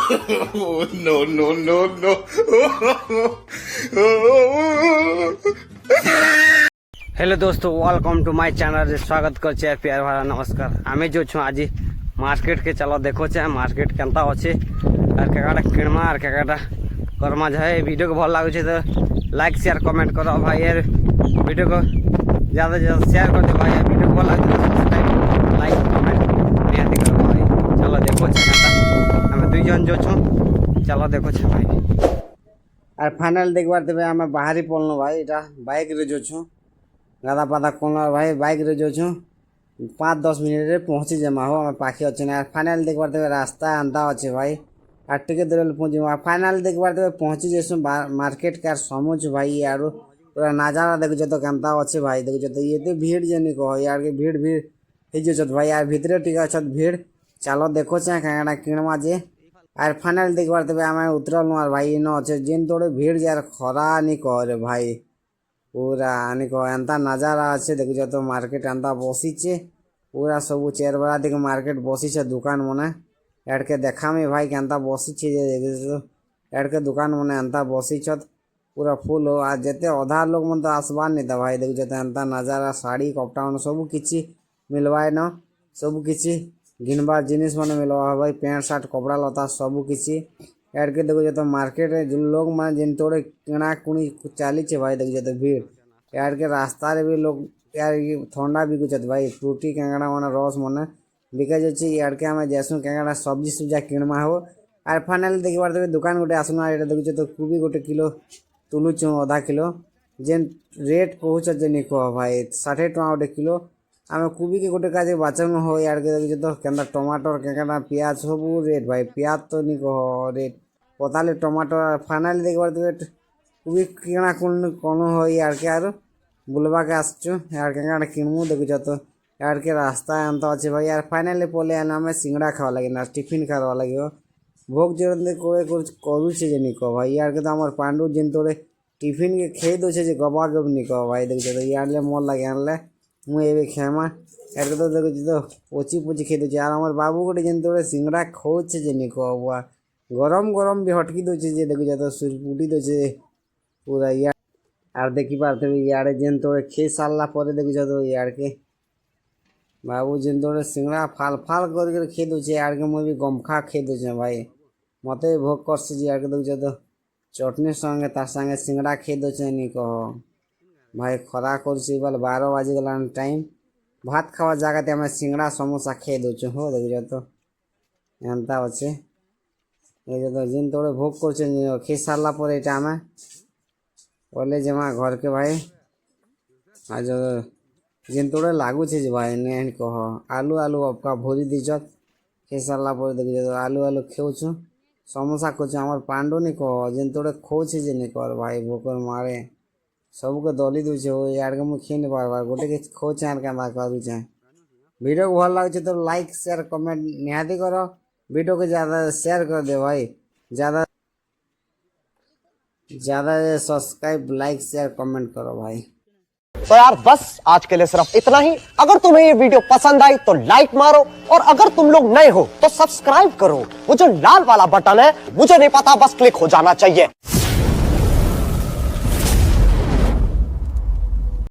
No, no, no, no. Hello दोस्तों, welcome to my channel. स्वागत कर प्यार भरा नमस्कार। आमे जो छु आज मार्केट के चलो देखो मार्केट केनता अच्छे और क्या किणमा और क्या करमा जाए। वीडियो को भल लगे तो लाइक शेयर कमेंट करो भाई यार। वीडियो को ज़्यादा से ज़्यादा शेयर कर दो भाई। वीडियो को भल लगे तो सब्सक्राइब लाइक कमेंट निहाती करो भाई। चलो देखो आम दुई जन जो छु चलो देखो भाई। और फाइनल देखबार तेज आम बाहरी पड़ल भाई। इटा बाइक रे जो छु गादा पादा कौन भाई बाइक रे जो छु 5-10 मिनट रे पहुँची जमा हो पाखे अच्छे ना। फाइनल देखबार तेज रास्ता अंदा अच्छे भाई और टिके देर पहुँच फाइनल देखबार तेज पहुँची जैसु मार्केट के समझ भाई यार पूरा नजारा देखो तो केनता अच्छे भाई। देखो तो ये भीड़ जनी कह यार के भीड़ भीड़ हो भाई यार भितरे टिके अच्छे भीड़। चलो देखो क्या किणमा जे और फाइनल देखबार तेज आम उतरल और भाई इन अच्छे जिन तोड़े भीड़ यार खरा नहीं कह रे भाई पूरा नहीं कह एंता नजारा अच्छे। देखो तो मार्केट एंता बसीचे पूरा सब चेयर बड़ा दिखे मार्केट बसीचे दुकान मने एड के देखा में भाई केनता बसीचे एड के दुकान मने एंता बसीच पूरा फुल हो। आज जेते अधा लोग मन तो आसबार नहीं था भाई। देखो तो एंता नजारा साड़ी कपड़ा मन सब किछि मिलवाए न सब किछि घिनबार जिनिस मैंने मिलवा भाई पैंट शर्ट कपड़ा लता सब किछि एड के। देखो तो मार्केट जो लोग मैंने जिन तोड़े किणा कुणी चली भाई। देखो तो भीड़ एड के रास्ता रे भी लोग यार ठंडा बिकुचत भाई फ्रूटी केंगड़ा मैंने रस मैंने बिका जाए। एड के आम जैसु केंगड़ा सब्जी सुब्जा किणमा हो और फाइनल देखबार देखे दुकान गोटे आसना ये देखो तो कोबी गोटे किलो तुलुचु आधा किलो जेन रेट कहूच जे नहीं कह भाई 60 टका गोटे किलो आम कोबी के गोटे काज बाचन हो यार के देखो तो केनता टमाटर केंगड़ा पियाज सब रेट भाई पियाज तो नहीं कह रेट पताले टमाटर। फाइनल देखबार देखे कोबी किणा कौन हो यार के आर बुलवा के आसचु यार केंगड़ा किणमु। देखो तो यार के रास्ता एंता अच्छे भाई यार। फाइनली पहले आम सिंगड़ा खावा लगे ना टिफिन खावा लगे भोग जरूरत कुछ करुचे जे नहीं कह भाई यार के तो हमार पांडु जिन तोड़े टिफिन के खे दे गबा गब नहीं कह भाई। देखो तो यार मन लगे आनले मुझे खेमा यार के तो देखो तो पोची पोची खे दे यार हमार बाबू गोटे जिन तोड़े सिंगड़ा खोचे जे नहीं कह बुआ गरम गरम भी हटकी दे। देखो तो सुरपुटी दे पूरा यार और देखी पार्थे यार जेन तोड़े खे सारा पर देखो तो यार के बाबू जिन तोड़े सिंगड़ा फाल फाल कर खे दे यार के मुझे भी गमखा खे दे भाई मत भोग कर यार के। देखो तो चटनी संगे तार संगे सिंगड़ा खे दे नहीं कह भाई खरा कर 12 बाजी गला टाइम भात खावा जगह आम सिंगड़ा समोसा खे दे हो। देखो तो एंता अच्छे देखो तो जिन तोड़े भोग कर खे सारा पर ये आम पहले जमा घर के भाई आज जिन तोड़े लगुचे भाई नहीं कह आलू आलू आपका भोरी दीजत खे सारा पर। देखो तो आलू आलू खेचु समोसा खोचु हमार पांडु नहीं कह जिन तोड़े खोचे जे नहीं कर भाई भोकर मारे सबके दली दूचे हो यार के मुझे खे नहीं पार गोटे के खोचे यार क्या करू चाहे। वीडियो को भल लगे तो लाइक शेयर कमेंट निहाती करो। वीडियो को ज़्यादा शेयर कर दे भाई ज़्यादा सब्सक्राइब लाइक शेयर कमेंट करो भाई। तो यार बस आज के लिए सिर्फ इतना ही। अगर तुम्हें ये वीडियो पसंद आई तो लाइक मारो और अगर तुम लोग नए हो तो सब्सक्राइब करो। वो जो लाल वाला बटन है मुझे नहीं पता बस क्लिक हो जाना चाहिए।